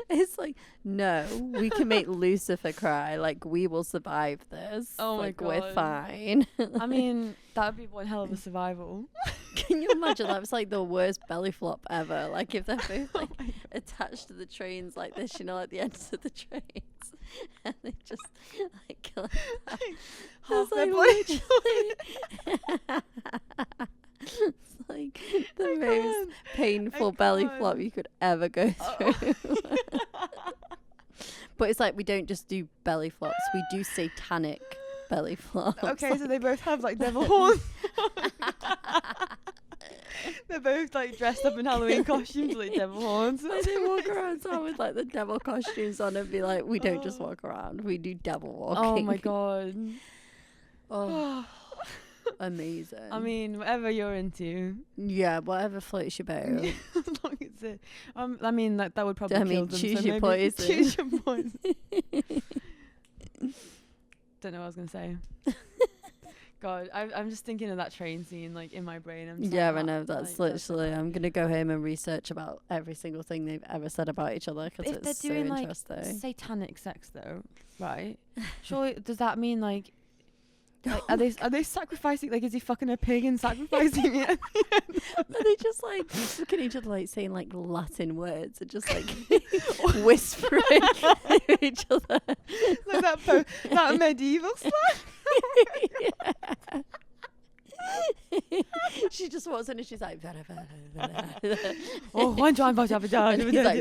It's like, no, we can make Lucifer cry. Like, we will survive this. Oh my like, god, we're fine. I mean, that would be one hell of a survival. Can you imagine? That was like the worst belly flop ever. Like, if they're both like attached to the trains like this, you know, like the ends of the trains, and they just like half their like, body. It's like the most painful belly flop you could ever go through. But it's like we don't just do belly flops, we do satanic belly flops. Okay, so they both have like devil horns. They're both like dressed up in Halloween costumes like devil horns. Like they walk around town with like the devil costumes on and be like, we don't just walk around, we do devil walking. Oh my god. Oh. Amazing. I mean, whatever you're into. Yeah, whatever floats your boat. As long as it. I mean, that would probably kill them. Choose so your maybe poison. Choose your poison. Don't know what I was gonna say. God, I'm just thinking of that train scene like in my brain. I'm just Yeah, like, I know. That's like, literally. I'm gonna go home and research about every single thing they've ever said about each other because if they're it's so doing like interesting. satanic sex though, right? Surely does that mean like are they sacrificing, like is he fucking a pig and sacrificing it? Are they just like look at each other like saying like Latin words and just like whispering to each other? Like that medieval slang? Yeah. She just walks in and she's like, oh, one time, and he's like,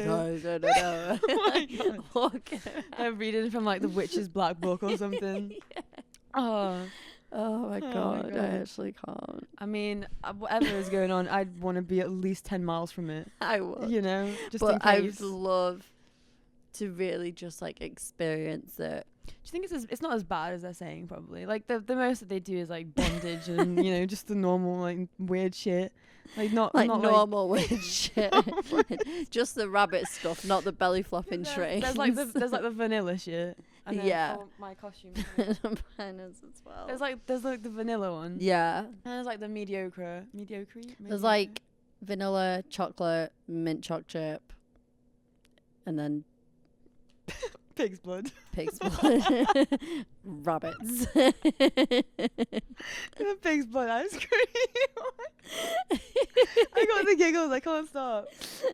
no. Oh my God. They're reading from like the Witch's Black Book or something. Yeah. Oh my god, I actually can't. I mean, whatever is going on, I'd want to be at least 10 miles from it. I would. You know, just but in I case. would love to really just like experience it. Do you think it's not as bad as they're saying? Probably like the most that they do is like bondage and you know just the normal like weird shit, like not normal weird shit. Just the rabbit stuff, not the belly flopping trains. There's like the vanilla shit. And then, yeah. Oh, my costume. Mine is as well. There's like the vanilla one. Yeah. And there's like the mediocre. There's like vanilla, chocolate, mint choc chip, and then pig's blood. Pig's blood. Rabbits. Pig's blood ice cream. I got the giggles. I can't stop.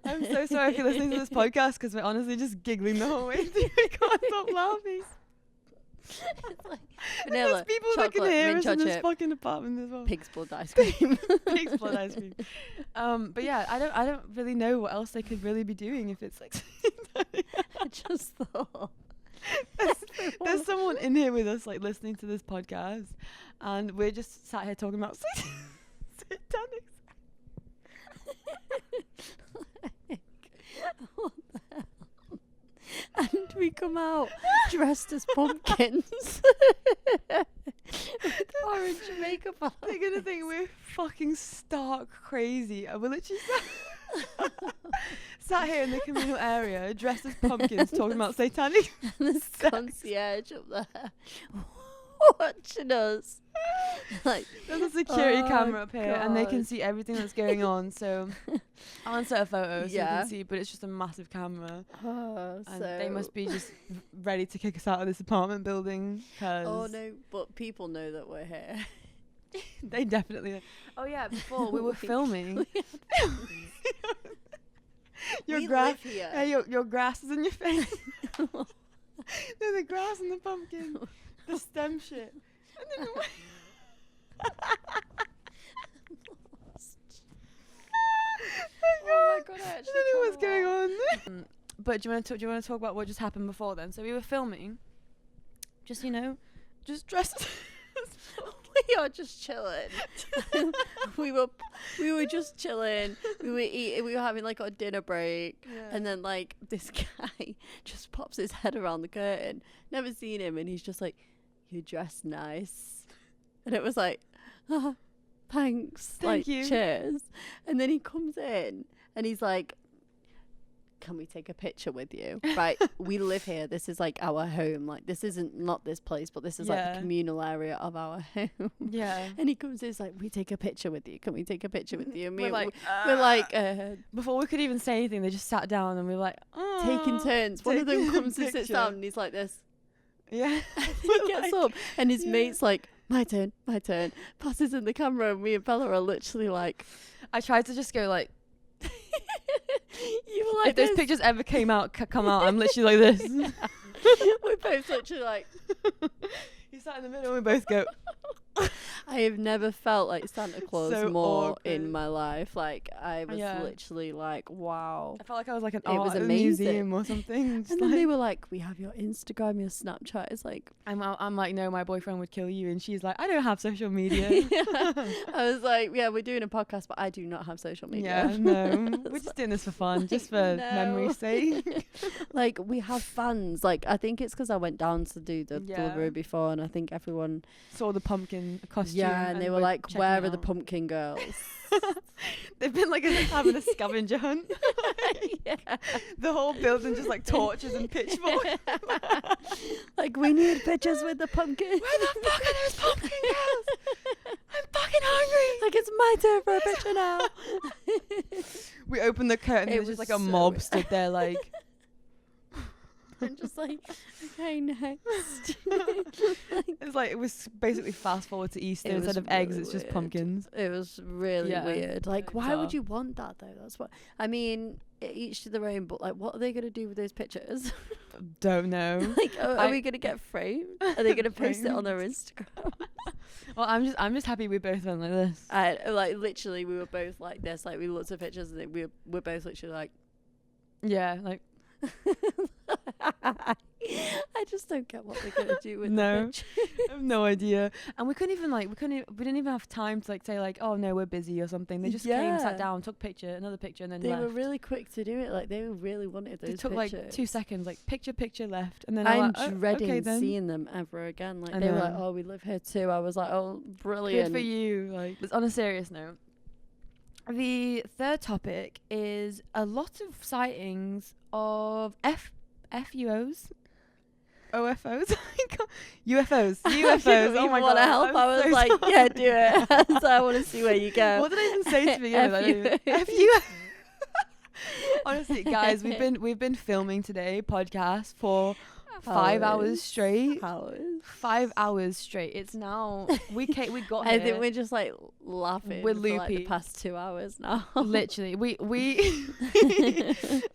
I'm so sorry if you're listening to this podcast because we're honestly just giggling the whole way through. I can't stop laughing. It's like vanilla, there's people chocolate, that can hear mint us in choc this chip, fucking apartment as well. pig's blood ice cream. Pig's blood ice cream. But yeah, I don't really know what else they could really be doing if it's like. I just thought. There's someone in here with us like listening to this podcast and we're just sat here talking about satanic. What the hell? And we come out dressed as pumpkins with orange makeup on. They're gonna think we're fucking stark crazy. We're literally sat here in the communal area dressed as pumpkins talking about satanic. And this concierge up there watching us. Like, there's a security camera up here and they can God. see everything that's going on. So I'll insert a photo so you Yeah. can see, but it's just a massive camera. And so they must be just ready to kick us out of this apartment building. Oh no, but people know that we're here. They definitely know. Oh yeah, before we were filming. Your We grass, live here. yeah, your grass is in your face. No, the grass and the pumpkin. the stem shit. And then Oh my god, I actually I don't know what's can't. going on. But do you want to talk about what just happened before then? So we were filming, just dressed. We are just chilling. we were just chilling. We were eating. We were having like our dinner break, and then like this guy just pops his head around the curtain. Never seen him, and he's just like, "You dress nice," and it was like, oh, "Thanks, Thank like you. cheers." And then he comes in, and he's like, "Can we take a picture with you?" Right, we live here. This is like our home. Like this isn't not this place, but this is like the communal area of our home. Yeah. And he comes in, he's like, "We take a picture with you. Can we take a picture with you?" And We're like, before before we could even say anything, they just sat down and we were like, taking turns. One of them taking a comes and sits picture. down, and he's like this. Yeah. He gets up, and his yeah. mate's like, my turn. Passes in the camera, and me and Bella are literally like, I tried to just go like, you were like if those this. pictures ever come out, I'm literally like this. We're both literally like, You sat in the middle and we both go, I have never felt like Santa Claus So more awkward. in my life. Like I was Yeah. literally like, wow. I felt like I was like an It was art amazing. museum or something. Just And then like, they were like, "We have your Instagram, your Snapchat." It's like, I'm like, no, my boyfriend would kill you. And she's like, I don't have social media. I was like, "Yeah, we're doing a podcast, but I do not have social media." Yeah, no. We're just doing this for fun, just for no. memory's sake. Like we have fans. Like I think it's because I went down to do the Yeah. delivery before, and I think everyone, Saw the pumpkin costume. yeah, and they were like, checking "Where it are the out. pumpkin girls?" They've been like having a scavenger hunt. Yeah. The whole building just like torches and pitchforks. Like we need pictures with the pumpkin. Where the fuck are those pumpkin girls? I'm fucking hungry. Like it's my turn for a picture now. We opened the curtain. It It was just was like a so mob weird. stood there like. I'm just like, okay, next. It's like it was basically fast forward to Easter It instead was of eggs. really It's just weird. pumpkins. It was really Yeah, weird. Like, really why would bizarre. you want that though? That's what I mean. Each to their own. But like, what are they gonna do with those pictures? Don't know. Like, are I- we gonna get framed? Are they gonna post it on their Instagram? Well, I'm just happy we both went like this. I like literally, we were both like this. Like, we looked at pictures and we're both literally like. Yeah, like I just don't get what they're gonna do with No. the picture. I have no idea. And we didn't even have time to like say like, oh no, we're busy or something. They just came, Yeah. sat down, took another picture, and then They left. were really quick to do it. Like they really wanted those They took pictures. like 2 seconds, like picture left, and then I'm like, dreading okay, then. seeing them ever again. Like I they were like, know. "Oh, we live here too." I was like, "Oh, brilliant!" Good for you. Like, but on a serious note, the third topic is a lot of sightings of FUOs. OFOs, UFOs, UFOs. Oh my god! Want to help? I'm I was so like, sorry. "Yeah, do it." So I want to see where you go. What did I even say to begin with? I don't even- FUOs. FUOs. Honestly, guys, we've been filming today podcast for 5 hours straight. 5 hours straight. It's now we got I here. think we're just like laughing. We're for, like, the loopy. past 2 hours now. Literally, we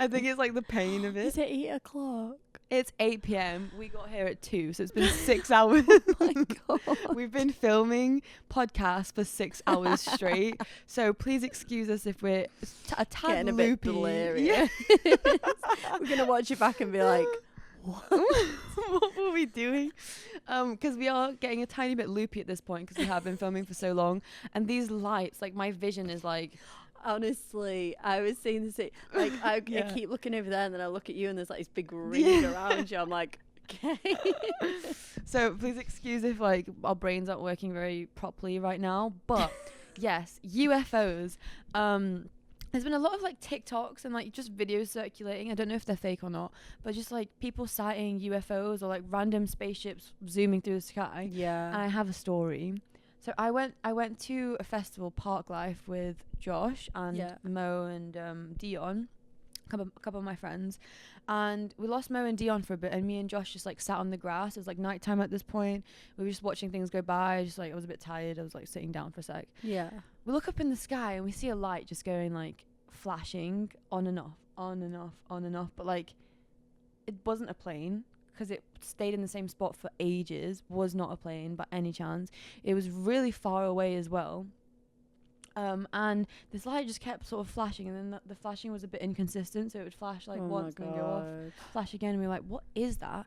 I think it's like the pain of Is it. it 8:00? It's 8 p.m. We got here at 2, so it's been 6 hours. Oh my god. We've been filming podcasts for 6 hours straight. So please excuse us if we're a tad Getting a bit loopy. delirious. Yeah. We're gonna watch it back and be like, What were we doing? Because we are getting a tiny bit loopy at this point because we have been filming for so long, and these lights, like my vision is like, honestly, I was seeing this. Like, I Yeah. keep looking over there, and then I look at you, and there's like this big ring Yeah. around you. I'm like, okay. so please excuse if like our brains aren't working very properly right now. But yes, UFOs. There's been a lot of like TikToks and like just videos circulating. I don't know if they're fake or not, but just like people sighting UFOs or like random spaceships zooming through the sky. And Yeah. I have a story. So I went to a festival, Park Life, with Josh and Yeah. Mo and Dion, a couple of my friends, and we lost Mo and Dion for a bit, and me and Josh just like sat on the grass. It was like nighttime at this point. We were just watching things go by. Just like I was a bit tired. I was like sitting down for a sec. Yeah. We look up in the sky and we see a light just going like flashing on and off, on and off, on and off. But like it wasn't a plane because it stayed in the same spot for ages, was not a plane by any chance. It was really far away as well. And this light just kept sort of flashing, and then the flashing was a bit inconsistent, so it would flash like once and then go off, flash again, and we were like, what is that?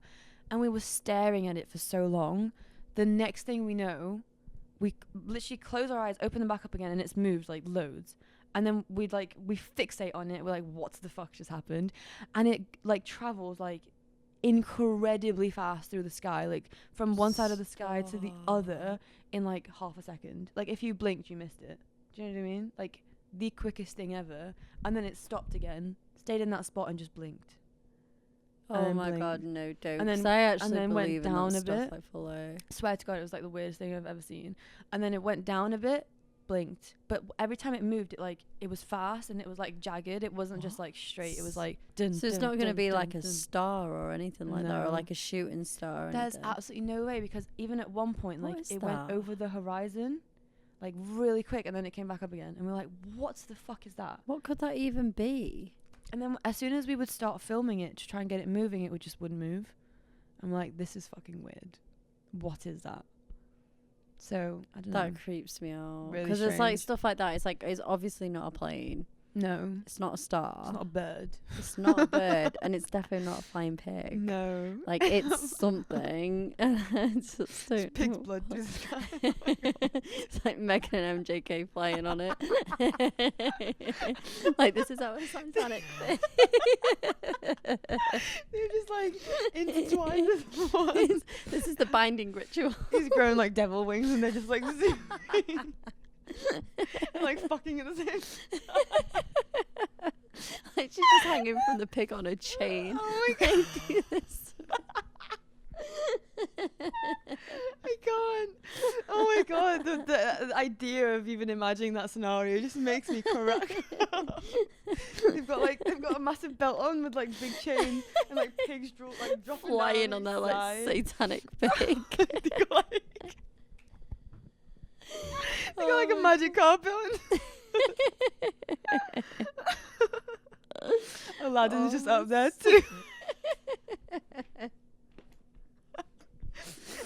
And we were staring at it for so long. The next thing we know, we literally close our eyes, open them back up again, and it's moved like loads. And then we fixate on it. We're like, what the fuck just happened? And it like travels like incredibly fast through the sky, like from one side of the sky to the other in like half a second. Like if you blinked, you missed it. Do you know what I mean? Like the quickest thing ever. And then it stopped again, stayed in that spot and just blinked. Oh my god, no, don't. And then I actually and then believe went down in that a stuff bit. I follow. Swear to God, it was like the weirdest thing I've ever seen. And then it went down a bit, blinked, but every time it moved, it was fast and it was like jagged. It wasn't just like straight. It was like dun, So it's dun, not going to dun, be dun, like a dun. star or anything like that, or No. like a shooting star. Or There's anything. absolutely no way, because even at one point, What like is it that? went over the horizon, like really quick, and then it came back up again, and we're like, what the fuck is that? What could that even be? And then as soon as we would start filming it to try and get it moving, it just wouldn't move. I'm like, this is fucking weird. What is that? So I don't know. That creeps me out. Really Because it's like strange. stuff like that. It's like, it's obviously not a plane. No, It's not a star. it's not a bird. It's not a bird, and it's definitely not a flying pig. No. Like it's something. It's just It's pig's know. blood through the sky. It's like Megan and MJK flying on it. Like this is our Titanic thing. They're just like intertwined with one. This is the binding ritual. He's growing like devil wings, and they're just like zooming. And, like fucking at the same time. Like she's just hanging from the pig on a chain. Oh my god. Do this. I can't. Oh my god. The idea of even imagining that scenario just makes me crack up. They've got a massive belt on with like big chains and like pigs dropping Flying down on their each like side. satanic pig. They got like a magic carpet on. Aladdin's just up there too.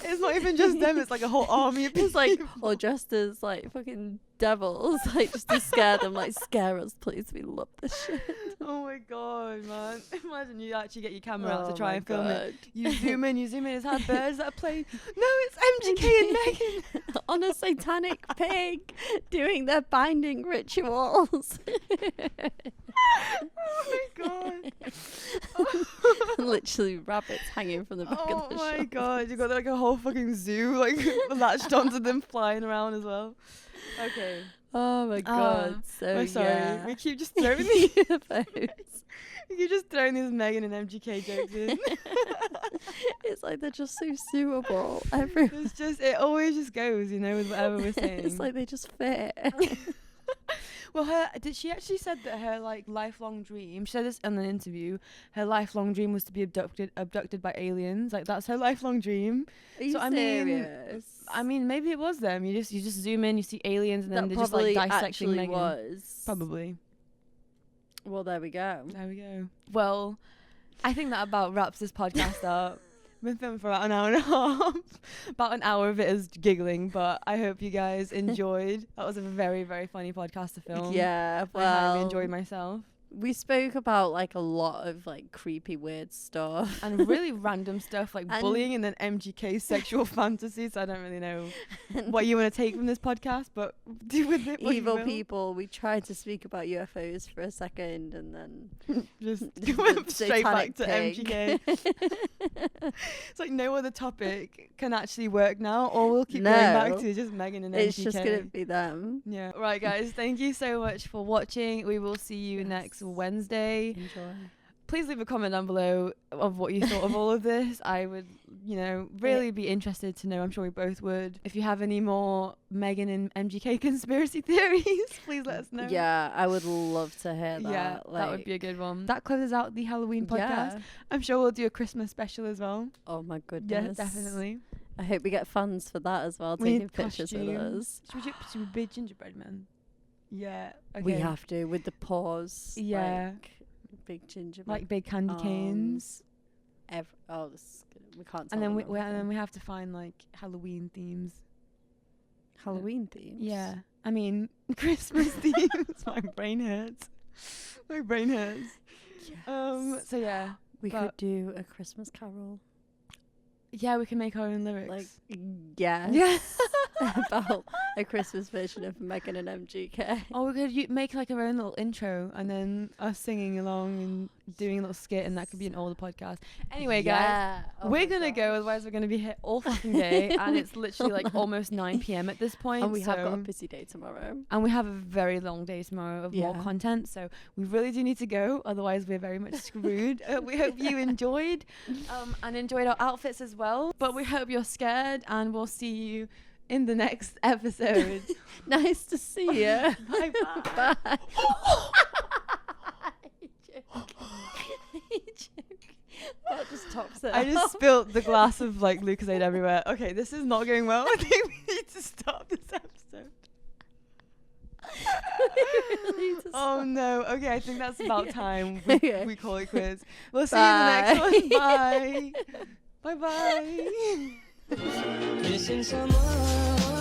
It's not even just them, it's like a whole army of people. It's like all dressed as like fucking devils, like just to scare them, like scare us please, we love this shit. Oh my god, man. Imagine you actually get your camera out to Oh try my and film it. God. You zoom in, is that bird, is that a plane? No, it's MGK and Megan. On a satanic pig doing their binding rituals. Oh my god. Literally rabbits hanging from the back Oh of the my shop. god, you got like a whole fucking zoo like latched onto them flying around as well. Okay. Oh my god. So We're sorry. yeah. We keep just throwing these UFOs. we keep just throwing these Megan and MGK jokes in. It's like they're just so suitable. Everyone. It's just it always just goes, with whatever we're saying. It's like they just fit. Well, she actually said that her like lifelong dream, she said this in an interview, her lifelong dream was to be abducted by aliens. Like that's her lifelong dream. Are you So, serious? I mean, maybe it was them. You just zoom in, you see aliens, and then That they're just like probably dissecting actually Megan. was. Probably. Well, there we go. There we go. Well, I think that about wraps this podcast up. Been filming for about an hour and a half. About an hour of it is giggling, but I hope you guys enjoyed. That was a very, very funny podcast to film. Yeah, I highly well, enjoyed myself. we spoke about like a lot of like creepy, weird stuff. And really random stuff like And- bullying and then MGK sexual fantasies. I don't really know what you want to take from this podcast, but do with it what you Evil will. people. We tried to speak about UFOs for a second, and then Just the went straight back satanic to pig. MGK. It's like no other topic can actually work now, or we'll keep going back No. to just Megan and It's MGK. just gonna be them. Yeah. Right, guys. Thank you so much for watching. We will see you next Wednesday. Enjoy. Please leave a comment down below of what you thought of all of this. I would, really be interested to know. I'm sure we both would. If you have any more Megan and MGK conspiracy theories, please let us know. Yeah, I would love to hear that. Yeah, that would be a good one. That closes out the Halloween podcast. Yeah. I'm sure we'll do a Christmas special as well. Oh my goodness. Yeah, definitely. I hope we get fans for that as well, We taking need pictures with costumes. us. Should we be gingerbread men? Yeah. Okay. We have to, with the paws. Yeah. Like, big gingerbread. like big candy canes. we can't. And then tell them everything. we have to find like Halloween themes. Halloween themes. Yeah, I mean Christmas themes. My brain hurts. My brain hurts. Yes. So yeah, we could do a Christmas carol. Yeah, we can make our own lyrics. Like, yes. Yeah. About a Christmas version of Megan and MGK. Or we could make like our own little intro and then us singing along and doing a little skit, and that could be an older podcast. Anyway, guys, we're going to go, otherwise we're going to be here all fucking day. And it's literally like almost 9 p.m. at this point. And we have got a busy day tomorrow. And we have a very long day tomorrow of more content. So we really do need to go, otherwise we're very much screwed. We hope you enjoyed and enjoyed our outfits as well. But we hope you're scared, and we'll see you in the next episode. Nice to see you. Bye bye. Bye. That just tops it. I just spilt the glass of like Lucozade everywhere. Okay, this is not going well. I think we need to stop this episode. Oh no. Okay, I think that's about time. We call it quits. We'll see you in the next one. Bye. Bye bye. Missing someone.